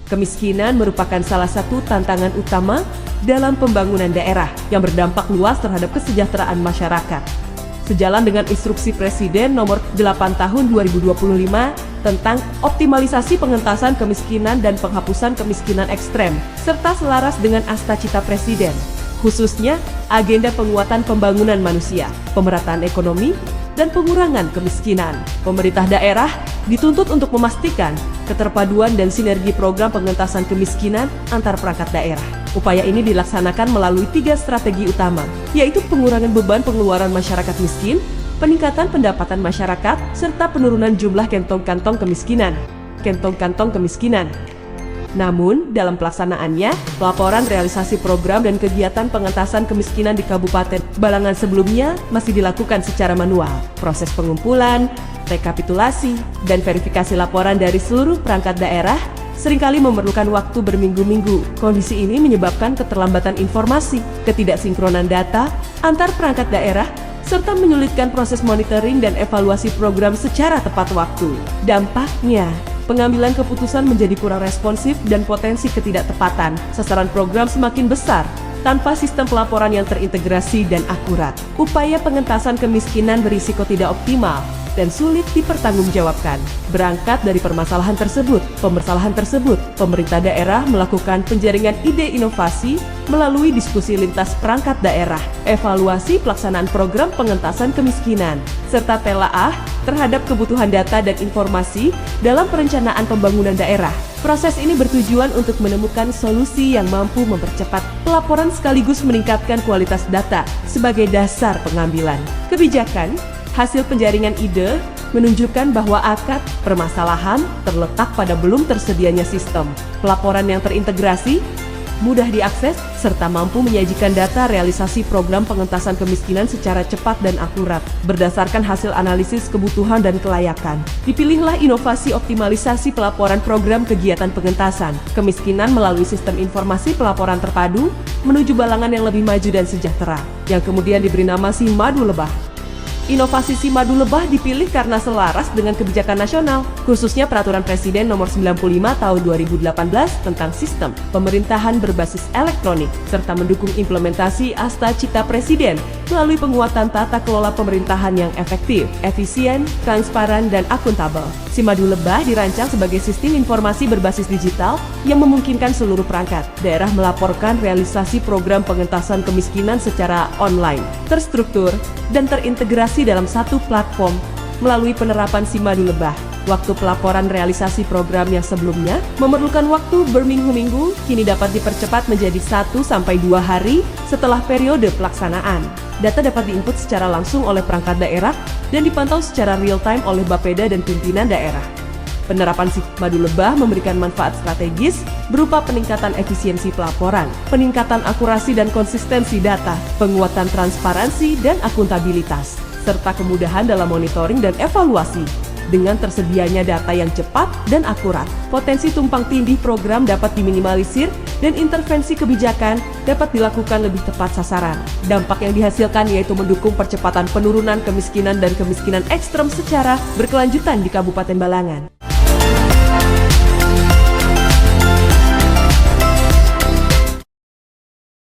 Kemiskinan merupakan salah satu tantangan utama dalam pembangunan daerah yang berdampak luas terhadap kesejahteraan masyarakat. Sejalan dengan Instruksi Presiden Nomor 8 Tahun 2025 tentang optimalisasi pengentasan kemiskinan dan penghapusan kemiskinan ekstrem, serta selaras dengan Asta-Cita Presiden, khususnya agenda penguatan pembangunan manusia, pemerataan ekonomi, dan pengurangan kemiskinan. Pemerintah daerah dituntut untuk memastikan keterpaduan dan sinergi program pengentasan kemiskinan antar perangkat daerah. Upaya ini dilaksanakan melalui 3 strategi utama, yaitu pengurangan beban pengeluaran masyarakat miskin, peningkatan pendapatan masyarakat, serta penurunan jumlah kantong-kantong kemiskinan. Kantong-kantong kemiskinan. Namun, dalam pelaksanaannya, pelaporan realisasi program dan kegiatan pengentasan kemiskinan di Kabupaten Balangan sebelumnya masih dilakukan secara manual. Proses pengumpulan, rekapitulasi, dan verifikasi laporan dari seluruh perangkat daerah seringkali memerlukan waktu berminggu-minggu. Kondisi ini menyebabkan keterlambatan informasi, ketidaksinkronan data antar perangkat daerah, serta menyulitkan proses monitoring dan evaluasi program secara tepat waktu. Dampaknya, pengambilan keputusan menjadi kurang responsif dan potensi ketidaktepatan. Sasaran program semakin besar tanpa sistem pelaporan yang terintegrasi dan akurat. Upaya pengentasan kemiskinan berisiko tidak optimal dan sulit dipertanggungjawabkan. Berangkat dari permasalahan tersebut, pemerintah daerah melakukan penjaringan ide inovasi melalui diskusi lintas perangkat daerah, evaluasi pelaksanaan program pengentasan kemiskinan, serta telaah terhadap kebutuhan data dan informasi dalam perencanaan pembangunan daerah. Proses ini bertujuan untuk menemukan solusi yang mampu mempercepat pelaporan sekaligus meningkatkan kualitas data sebagai dasar pengambilan kebijakan. Hasil penjaringan ide menunjukkan bahwa akar permasalahan terletak pada belum tersedianya sistem pelaporan yang terintegrasi, mudah diakses, serta mampu menyajikan data realisasi program pengentasan kemiskinan secara cepat dan akurat. Berdasarkan hasil analisis kebutuhan dan kelayakan, dipilihlah inovasi optimalisasi pelaporan program kegiatan pengentasan kemiskinan melalui sistem informasi pelaporan terpadu menuju Balangan yang lebih maju dan sejahtera, yang kemudian diberi nama Simadu Lebah. Inovasi Simadu Lebah dipilih karena selaras dengan kebijakan nasional, khususnya Peraturan Presiden Nomor 95 Tahun 2018 tentang Sistem Pemerintahan Berbasis Elektronik, serta mendukung implementasi Asta-Cita Presiden melalui penguatan tata kelola pemerintahan yang efektif, efisien, transparan, dan akuntabel. Simadu Lebah dirancang sebagai sistem informasi berbasis digital yang memungkinkan seluruh perangkat daerah melaporkan realisasi program pengentasan kemiskinan secara online, terstruktur, dan terintegrasi dalam satu platform melalui penerapan Simadu Lebah. Waktu pelaporan realisasi program yang sebelumnya memerlukan waktu berminggu-minggu, kini dapat dipercepat menjadi 1-2 hari setelah periode pelaksanaan. Data dapat diinput secara langsung oleh perangkat daerah dan dipantau secara real-time oleh Bapeda dan pimpinan daerah. Penerapan Simadu Lebah memberikan manfaat strategis berupa peningkatan efisiensi pelaporan, peningkatan akurasi dan konsistensi data, penguatan transparansi dan akuntabilitas, serta kemudahan dalam monitoring dan evaluasi. Dengan tersedianya data yang cepat dan akurat, potensi tumpang tindih program dapat diminimalisir dan intervensi kebijakan dapat dilakukan lebih tepat sasaran. Dampak yang dihasilkan yaitu mendukung percepatan penurunan kemiskinan dan kemiskinan ekstrem secara berkelanjutan di Kabupaten Balangan.